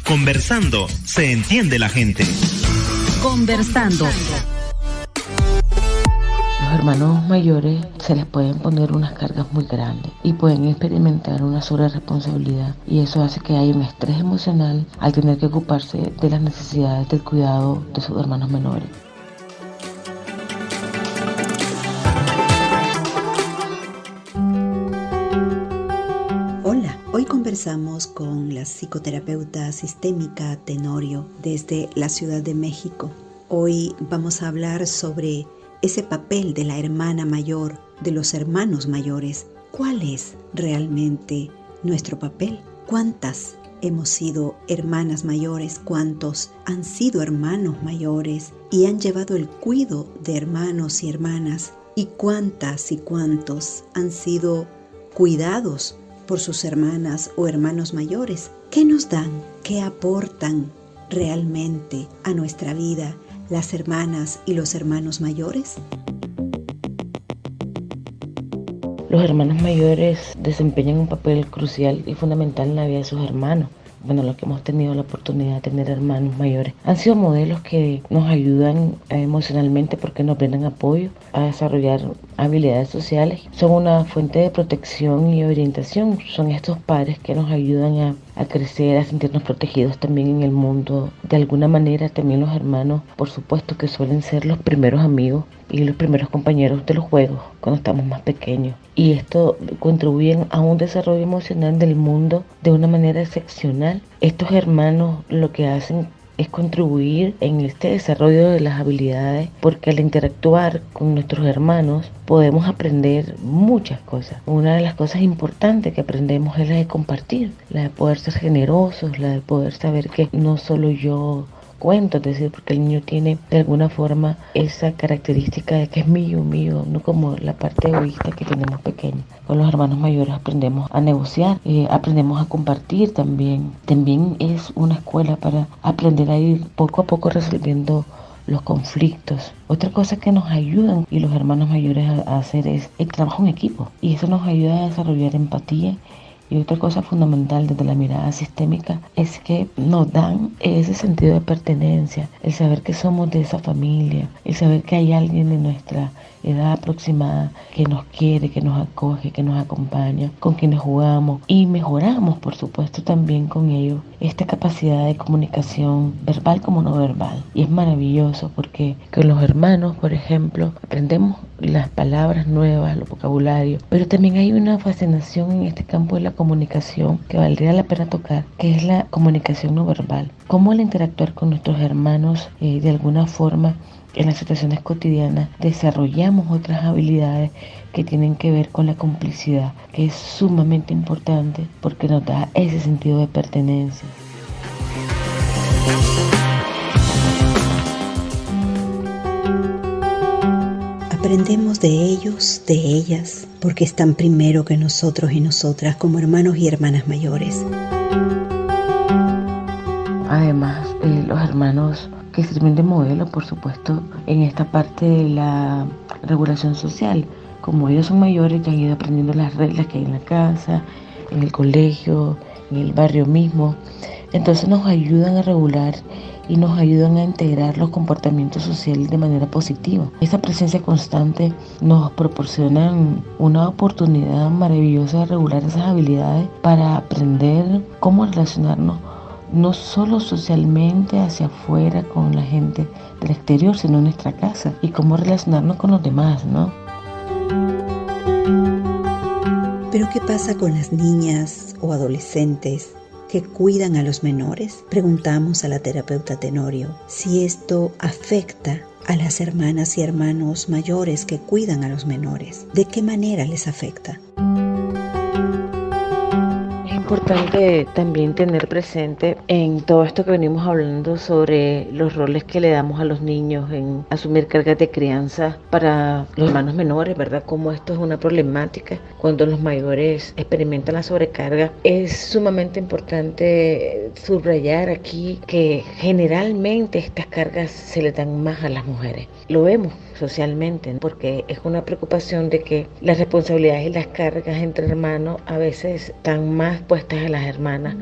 Conversando, se entiende la gente. Conversando. Los hermanos mayores se les pueden poner unas cargas muy grandes y pueden experimentar una sobreresponsabilidad, y eso hace que haya un estrés emocional al tener que ocuparse de las necesidades del cuidado de sus hermanos menores. Hola, hoy conversamos con la psicoterapeuta sistémica Tenorio desde la Ciudad de México. Hoy vamos a hablar sobre ese papel de la hermana mayor, de los hermanos mayores. ¿Cuál es realmente nuestro papel? ¿Cuántas hemos sido hermanas mayores? ¿Cuántos han sido hermanos mayores y han llevado el cuidado de hermanos y hermanas? ¿Y cuántas y cuántos han sido cuidados por sus hermanas o hermanos mayores? ¿Qué nos dan? ¿Qué aportan realmente a nuestra vida las hermanas y los hermanos mayores? Los hermanos mayores desempeñan un papel crucial y fundamental en la vida de sus hermanos. Bueno, los que hemos tenido la oportunidad de tener hermanos mayores han sido modelos que nos ayudan emocionalmente porque nos brindan apoyo a desarrollar habilidades sociales. Son una fuente de protección y orientación. Son estos padres que nos ayudan a crecer, a sentirnos protegidos también en el mundo. De alguna manera también los hermanos, por supuesto, que suelen ser los primeros amigos y los primeros compañeros de los juegos cuando estamos más pequeños. Y esto contribuye a un desarrollo emocional del mundo de una manera excepcional. Estos hermanos lo que hacen es contribuir en este desarrollo de las habilidades, porque al interactuar con nuestros hermanos podemos aprender muchas cosas. Una de las cosas importantes que aprendemos es la de compartir, la de poder ser generosos, la de poder saber que no solo yo cuento, es decir, porque el niño tiene de alguna forma esa característica de que es mío, no como la parte egoísta que tenemos pequeña. Con los hermanos mayores aprendemos a negociar, aprendemos a compartir también. También es una escuela para aprender a ir poco a poco resolviendo los conflictos. Otra cosa que nos ayudan y los hermanos mayores a hacer es el trabajo en equipo, y eso nos ayuda a desarrollar empatía. Y otra cosa fundamental desde la mirada sistémica es que nos dan ese sentido de pertenencia, el saber que somos de esa familia, el saber que hay alguien de nuestra edad aproximada que nos quiere, que nos acoge, que nos acompaña, con quienes jugamos y mejoramos, por supuesto, también con ellos esta capacidad de comunicación verbal como no verbal. Y es maravilloso porque con los hermanos, por ejemplo, aprendemos las palabras nuevas, los vocabularios, pero también hay una fascinación en este campo de la comunicación que valdría la pena tocar, que es la comunicación no verbal. Cómo al interactuar con nuestros hermanos de alguna forma en las situaciones cotidianas desarrollamos otras habilidades que tienen que ver con la complicidad, que es sumamente importante porque nos da ese sentido de pertenencia. Aprendemos de ellos, de ellas, porque están primero que nosotros y nosotras como hermanos y hermanas mayores. Además, los hermanos que sirven de modelo, por supuesto, en esta parte de la regulación social. Como ellos son mayores, ya han ido aprendiendo las reglas que hay en la casa, en el colegio, en el barrio mismo. Entonces nos ayudan a regular y nos ayudan a integrar los comportamientos sociales de manera positiva. Esa presencia constante nos proporciona una oportunidad maravillosa de regular esas habilidades para aprender cómo relacionarnos no solo socialmente hacia afuera con la gente del exterior, sino en nuestra casa, y cómo relacionarnos con los demás, ¿no? ¿Pero qué pasa con las niñas o adolescentes que cuidan a los menores? Preguntamos a la terapeuta Tenorio si esto afecta a las hermanas y hermanos mayores que cuidan a los menores. ¿De qué manera les afecta? Es importante también tener presente en todo esto que venimos hablando sobre los roles que le damos a los niños en asumir cargas de crianza para los hermanos menores, ¿verdad? Como esto es una problemática cuando los mayores experimentan la sobrecarga. Es sumamente importante subrayar aquí que generalmente estas cargas se le dan más a las mujeres. Lo vemos socialmente, ¿no? Porque es una preocupación de que las responsabilidades y las cargas entre hermanos a veces están más puestas en las hermanas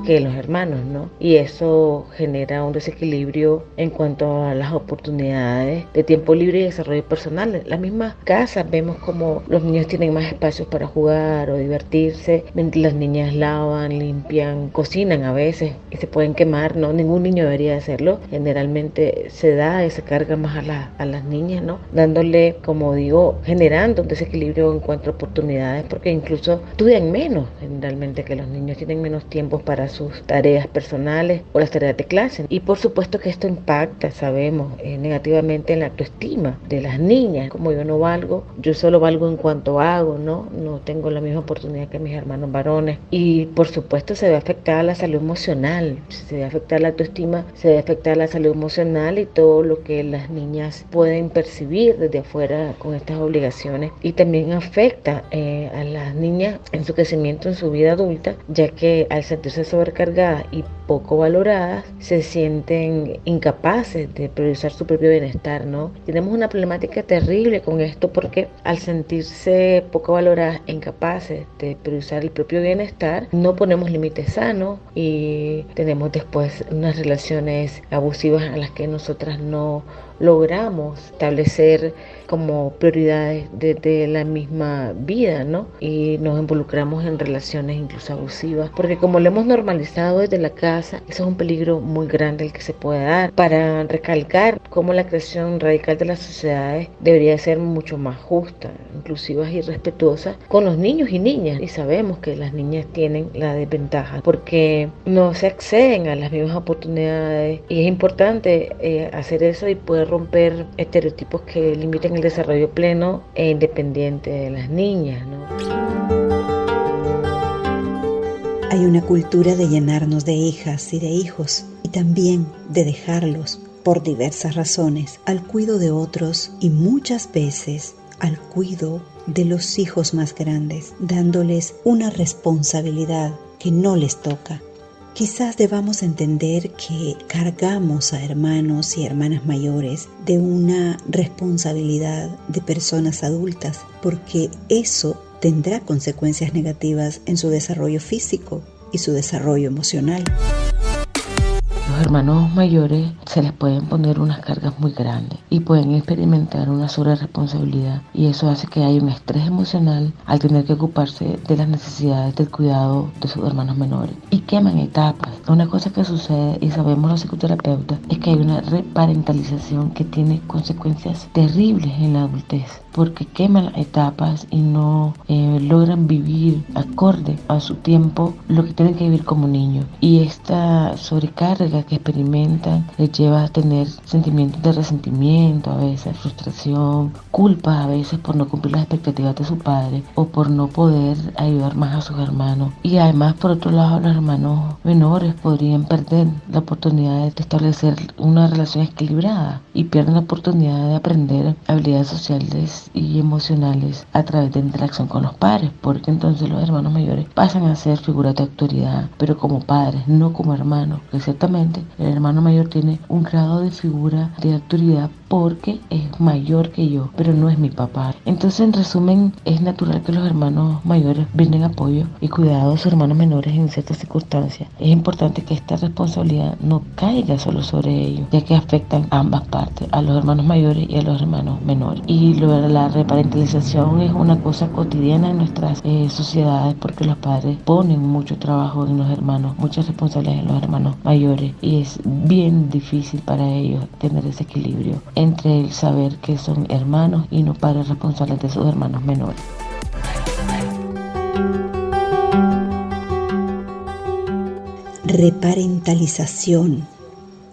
que en los hermanos, ¿no? Y eso genera un desequilibrio en cuanto a las oportunidades de tiempo libre y desarrollo personal. En las mismas casas vemos como los niños tienen más espacios para jugar o divertirse, mientras las niñas lavan, limpian, cocinan a veces y se pueden quemar, ¿no? Ningún niño debería hacerlo. Generalmente se da esa carga más a las niñas, ¿no? Dándole, como digo, generando un desequilibrio en cuanto a oportunidades, porque incluso estudian menos generalmente que los niños, tienen menos tiempo para sus tareas personales o las tareas de clase. Y por supuesto que esto impacta, sabemos, negativamente en la autoestima de las niñas. Como yo no valgo, yo solo valgo en cuanto hago, ¿no? No tengo la misma oportunidad que mis hermanos varones. Y por supuesto se ve afectada la salud emocional, se ve afectada la autoestima, se ve afectada la salud emocional y todo lo que las niñas pueden percibir desde afuera con estas obligaciones. Y también afecta a las niñas en su crecimiento, en su vida adulta, ya que al sentirse sobrecargadas y poco valoradas, se sienten incapaces de priorizar su propio bienestar, ¿no? Tenemos una problemática terrible con esto porque al sentirse poco valoradas e incapaces de priorizar el propio bienestar, no ponemos límites sanos y tenemos después unas relaciones abusivas a las que nosotras no logramos establecer como prioridades desde la misma vida, ¿no? Y nos involucramos en relaciones incluso abusivas, porque como lo hemos normalizado desde la casa, eso es un peligro muy grande el que se puede dar. Para recalcar cómo la creación radical de las sociedades debería ser mucho más justa, inclusivas y respetuosas con los niños y niñas. Y sabemos que las niñas tienen la desventaja porque no se acceden a las mismas oportunidades y es importante hacer eso y poder romper estereotipos que limiten el desarrollo pleno e independiente de las niñas, ¿no? Hay una cultura de llenarnos de hijas y de hijos y también de dejarlos, por diversas razones, al cuidado de otros y muchas veces al cuidado de los hijos más grandes, dándoles una responsabilidad que no les toca. Quizás debamos entender que cargamos a hermanos y hermanas mayores de una responsabilidad de personas adultas, porque eso tendrá consecuencias negativas en su desarrollo físico y su desarrollo emocional. Los hermanos mayores se les pueden poner unas cargas muy grandes y pueden experimentar una sobreresponsabilidad y eso hace que haya un estrés emocional al tener que ocuparse de las necesidades del cuidado de sus hermanos menores y queman etapas. Una cosa que sucede y sabemos los psicoterapeutas es que hay una reparentalización que tiene consecuencias terribles en la adultez porque queman etapas y no logran vivir acorde a su tiempo lo que tienen que vivir como niños, y esta sobrecarga que experimentan les lleva a tener sentimientos de resentimiento, a veces frustración, culpa a veces por no cumplir las expectativas de su padre o por no poder ayudar más a sus hermanos. Y además, por otro lado, los hermanos menores podrían perder la oportunidad de establecer una relación equilibrada y pierden la oportunidad de aprender habilidades sociales y emocionales a través de interacción con los padres, porque entonces los hermanos mayores pasan a ser figuras de autoridad, pero como padres, no como hermanos, que ciertamente el hermano mayor tiene un grado de figura de autoridad porque es mayor que yo, pero no es mi papá. Entonces, en resumen, es natural que los hermanos mayores brinden apoyo y cuidado a sus hermanos menores en ciertas circunstancias. Es importante que esta responsabilidad no caiga solo sobre ellos, ya que afectan a ambas partes, a los hermanos mayores y a los hermanos menores. Y la reparentalización es una cosa cotidiana en nuestras sociedades porque los padres ponen mucho trabajo en los hermanos, muchas responsabilidades en los hermanos mayores, y es bien difícil para ellos tener ese equilibrio entre el saber que son hermanos y no padres responsables de sus hermanos menores. Reparentalización.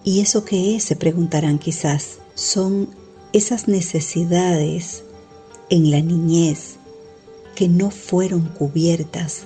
¿Y eso qué es? Se preguntarán quizás. Son esas necesidades en la niñez que no fueron cubiertas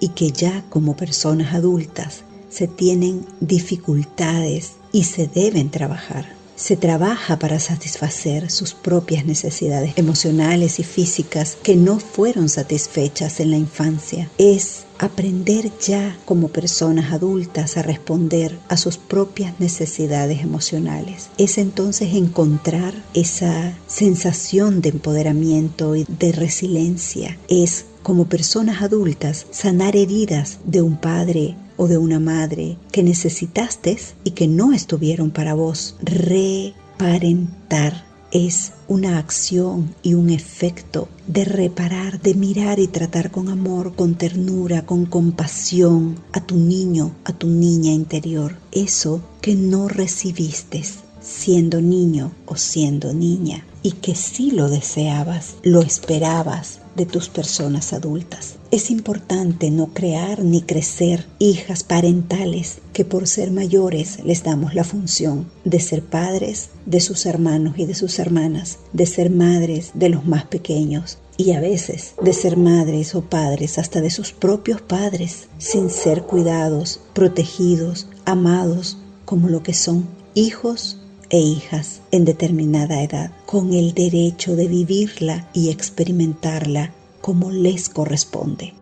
y que ya como personas adultas se tienen dificultades y se deben trabajar. se trabaja para satisfacer sus propias necesidades emocionales y físicas que no fueron satisfechas en la infancia. Es aprender ya como personas adultas a responder a sus propias necesidades emocionales. Es entonces encontrar esa sensación de empoderamiento y de resiliencia. Es como personas adultas sanar heridas de un padre o de una madre que necesitaste y que no estuvieron para vos. Reparentar es una acción y un efecto de reparar, de mirar y tratar con amor, con ternura, con compasión a tu niño, a tu niña interior. Eso que no recibiste siendo niño o siendo niña y que sí lo deseabas, lo esperabas de tus personas adultas. Es importante no crear ni crecer hijas parentales que por ser mayores les damos la función de ser padres de sus hermanos y de sus hermanas, de ser madres de los más pequeños y a veces de ser madres o padres hasta de sus propios padres, sin ser cuidados, protegidos, amados como lo que son hijos e hijas en determinada edad, con el derecho de vivirla y experimentarla como les corresponde.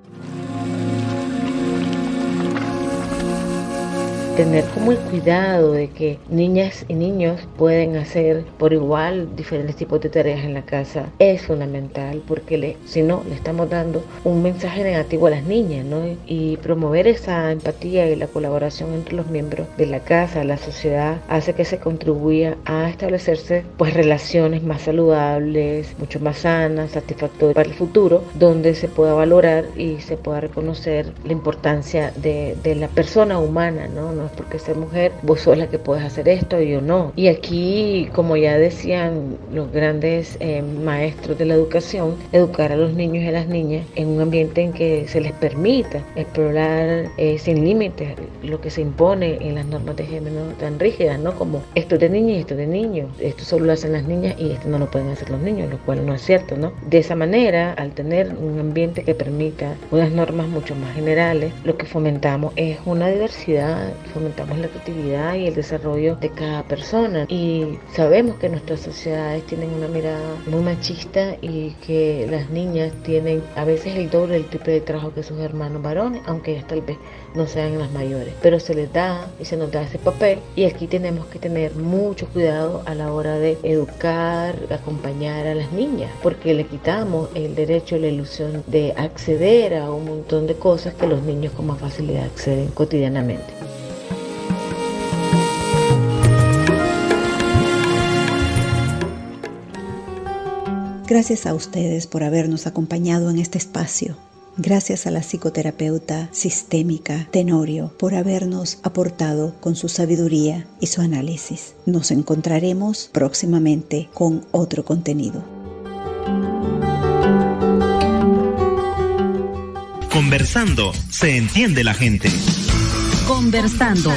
Tener como el cuidado de que niñas y niños pueden hacer por igual diferentes tipos de tareas en la casa es fundamental, porque si no, le estamos dando un mensaje negativo a las niñas, ¿no? Y promover esa empatía y la colaboración entre los miembros de la casa, la sociedad, hace que se contribuya a establecerse pues relaciones más saludables, mucho más sanas, satisfactorias para el futuro, donde se pueda valorar y se pueda reconocer la importancia de la persona humana, ¿no? No es porque ser mujer vos sos la que puedes hacer esto y yo no. Y aquí, como ya decían los grandes maestros de la educación, educar a los niños y a las niñas en un ambiente en que se les permita explorar sin límites lo que se impone en las normas de género tan rígidas, ¿no? Como esto es de niña y esto es de niños, esto solo lo hacen las niñas y esto no lo pueden hacer los niños, lo cual no es cierto, ¿no? De esa manera, al tener un ambiente que permita unas normas mucho más generales, lo que fomentamos es una diversidad, fomentamos la creatividad y el desarrollo de cada persona. Y sabemos que nuestras sociedades tienen una mirada muy machista y que las niñas tienen a veces el doble, el triple de trabajo que sus hermanos varones, aunque ellas tal vez no sean las mayores, pero se les da y se nos da ese papel, y aquí tenemos que tener mucho cuidado a la hora de educar, acompañar a las niñas, porque le quitamos el derecho y la ilusión de acceder a un montón de cosas que los niños con más facilidad acceden cotidianamente. Gracias a ustedes por habernos acompañado en este espacio. Gracias a la psicoterapeuta sistémica Tenorio por habernos aportado con su sabiduría y su análisis. Nos encontraremos próximamente con otro contenido. Conversando, se entiende la gente. Conversando.